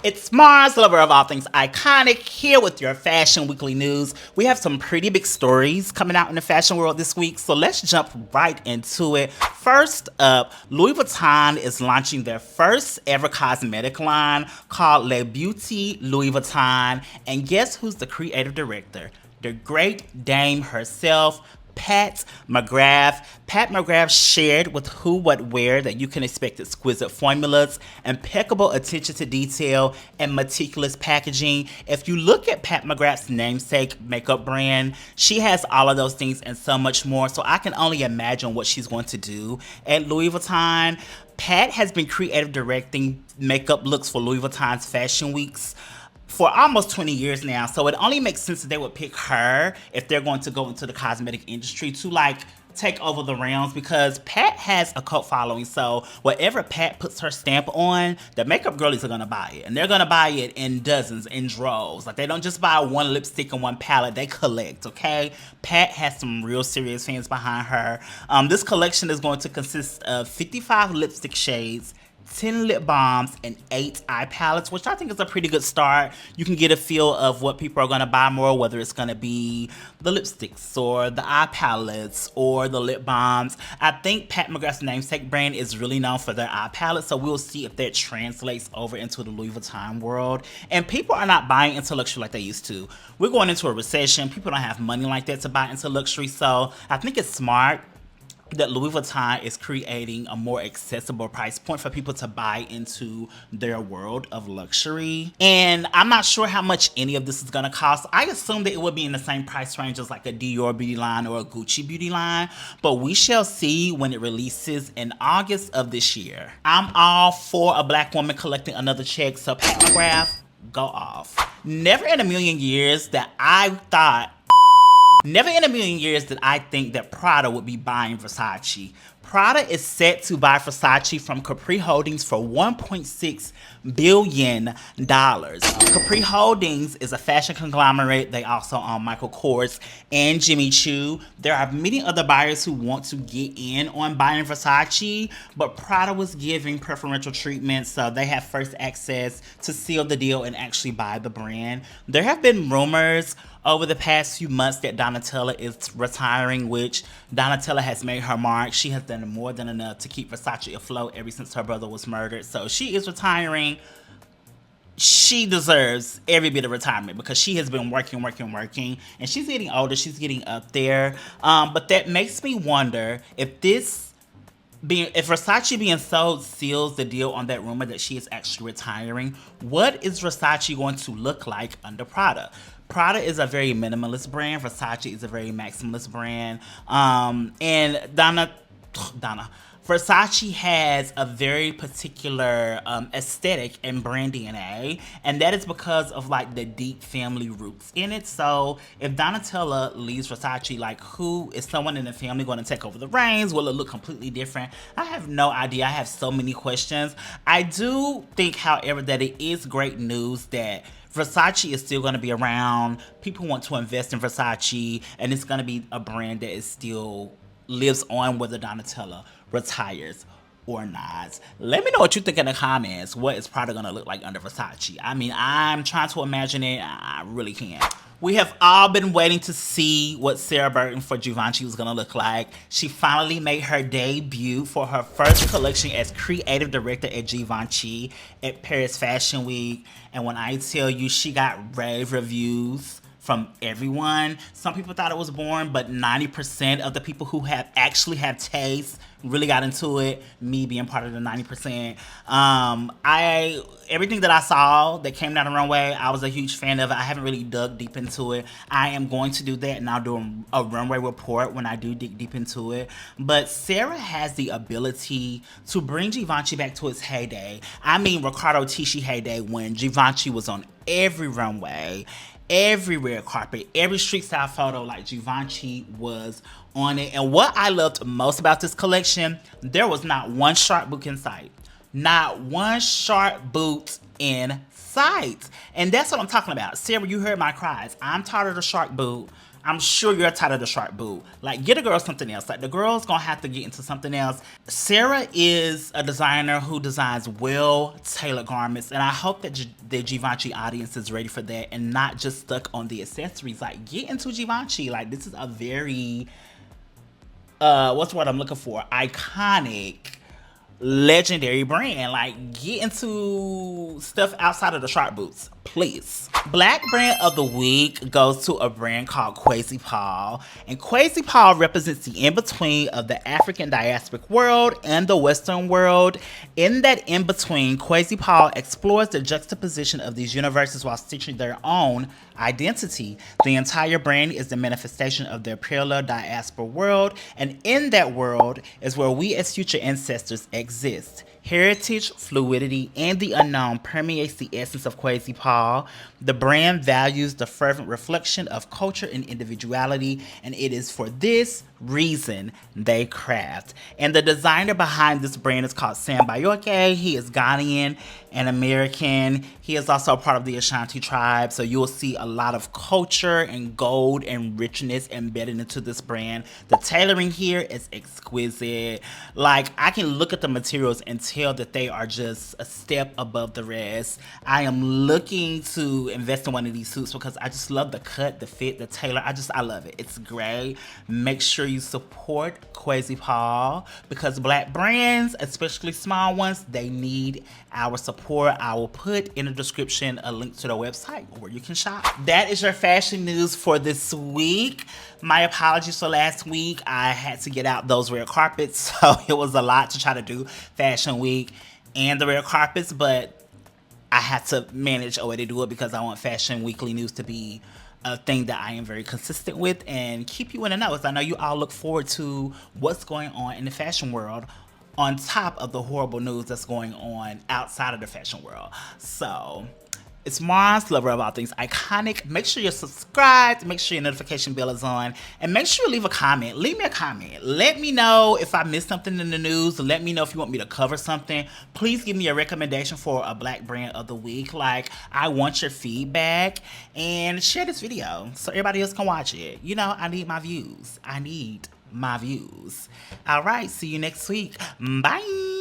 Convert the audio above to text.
It's Mars, lover of all things iconic, here with your Fashion Weekly news. We have some pretty big stories coming out in the fashion world this week, so let's jump right into it. First up, Louis Vuitton is launching their first ever cosmetic line called Le Beauty Louis Vuitton, and guess who's the creative director? The great dame herself, Pat McGrath. Pat McGrath shared with Who What Wear that you can expect exquisite formulas, impeccable attention to detail, and meticulous packaging. If you look at Pat McGrath's namesake makeup brand, she has all of those things and so much more. So I can only imagine what she's going to do at Louis Vuitton. Pat has been creative directing makeup looks for Louis Vuitton's fashion weeks for almost 20 years now, so it only makes sense that they would pick her if they're going to go into the cosmetic industry to like take over the realms, because Pat has a cult following. So whatever Pat puts her stamp on, the makeup girlies are gonna buy it, and they're gonna buy it in dozens, in droves. Like, they don't just buy one lipstick and one palette, they collect. Okay, Pat has some real serious fans behind her. This collection is going to consist of 55 lipstick shades, 10 lip balms, and 8 eye palettes, which I think is a pretty good start. You can get a feel of what people are going to buy more, whether it's going to be the lipsticks or the eye palettes or the lip balms. I think Pat McGrath's namesake brand is really known for their eye palettes, so we'll see if that translates over into the Louis Vuitton world. And people are not buying into luxury like they used to. We're going into a recession. People don't have money like that to buy into luxury, so I think it's smart that Louis Vuitton is creating a more accessible price point for people to buy into their world of luxury. And I'm not sure how much any of this is going to cost. I assume that it would be in the same price range as like a Dior beauty line or a Gucci beauty line, but we shall see when it releases in August of this year. I'm all for a black woman collecting another check, so Pat McGrath, go off. Never in a million years that I thought Never in a million years did I think that Prada would be buying Versace. Prada is set to buy Versace from Capri Holdings for $1.6 billion. Capri Holdings is a fashion conglomerate. They also own Michael Kors and Jimmy Choo. There are many other buyers who want to get in on buying Versace, but Prada was giving preferential treatment, so they have first access to seal the deal and actually buy the brand. There have been rumors over the past few months that Donatella is retiring, which Donatella has made her mark. She has done more than enough to keep Versace afloat ever since her brother was murdered. So she is retiring. She deserves every bit of retirement because she has been working, and she's getting older. She's getting up there. But that makes me wonder if Versace being sold seals the deal on that rumor that she is actually retiring, what is Versace going to look like under Prada? Prada is a very minimalist brand. Versace is a very maximalist brand. And Versace has a very particular aesthetic and brand DNA, and that is because of like the deep family roots in it. So if Donatella leaves Versace, like, who is someone in the family going to take over the reins? Will it look completely different? I have no idea. I have so many questions. I do think, however, that it is great news that Versace is still going to be around. People want to invest in Versace, and it's going to be a brand that is still lives on whether Donatella retires or not. Let me know what you think in the comments. What is Prada going to look like under Versace? I mean, I'm trying to imagine it. I really can't. We have all been waiting to see what Sarah Burton for Givenchy was going to look like. She finally made her debut for her first collection as creative director at Givenchy at Paris Fashion Week. And when I tell you, she got rave reviews from everyone. Some people thought it was boring, but 90% of the people who actually have taste really got into it, me being part of the 90%. Everything that I saw that came down the runway, I was a huge fan of it. I haven't really dug deep into it. I am going to do that, and I'll do a runway report when I do dig deep into it. But Sarah has the ability to bring Givenchy back to its heyday. I mean, Riccardo Tisci heyday, when Givenchy was on every runway, every red carpet, every street style photo, like Givenchy was on it. And what I loved most about this collection, there was not one sharp boot in sight. Not one sharp boot in sight. And that's what I'm talking about. Sarah, you heard my cries. I'm tired of the shark boot. I'm sure you're tired of the sharp boot. Like, get a girl something else. Like, the girl's gonna have to get into something else. Sarah is a designer who designs well-tailored garments, and I hope that the Givenchy audience is ready for that and not just stuck on the accessories. Like, get into Givenchy. Like, this is a very, what's the word I'm looking for? Iconic, legendary brand. Like, get into stuff outside of the sharp boots, please. Black brand of the week goes to a brand called Kwasi Paul. And Kwasi Paul represents the in-between of the African diasporic world and the Western world. In that in-between, Kwasi Paul explores the juxtaposition of these universes while stitching their own identity. The entire brand is the manifestation of their parallel diaspora world, and in that world is where we as future ancestors exist. Heritage, fluidity, and the unknown permeates the essence of Kwasi Paul. The brand values the fervent reflection of culture and individuality, and it is for this reason they craft. And the designer behind this brand is called Sam Bayoke. He is Ghanaian and American. He is also a part of the Ashanti tribe, so you will see a lot of culture and gold and richness embedded into this brand. The tailoring here is exquisite. Like, I can look at the materials and tell that they are just a step above the rest. I am looking to invest in one of these suits because I just love the cut, the fit, the tailor. I love it. It's great. Make sure you support Kwasi Paul because black brands, especially small ones, they need our support. I will put in the description a link to the website where you can shop. That is your fashion news for this week. My apologies for last week. I had to get out those red carpets, so it was a lot to try to do Fashion Week and the red carpets, but I had to manage a way to do it because I want Fashion Weekly News to be a thing that I am very consistent with and keep you in the know. I know you all look forward to what's going on in the fashion world on top of the horrible news that's going on outside of the fashion world. So it's Mars, lover of all things iconic. Make sure you're subscribed, make sure your notification bell is on, and make sure you leave a comment. Leave me a comment. Let me know if I missed something in the news. Let me know if you want me to cover something. Please give me a recommendation for a black brand of the week. Like, I want your feedback, and share this video so everybody else can watch it. You know, I need my views. I need my views. All right, see you next week. Bye.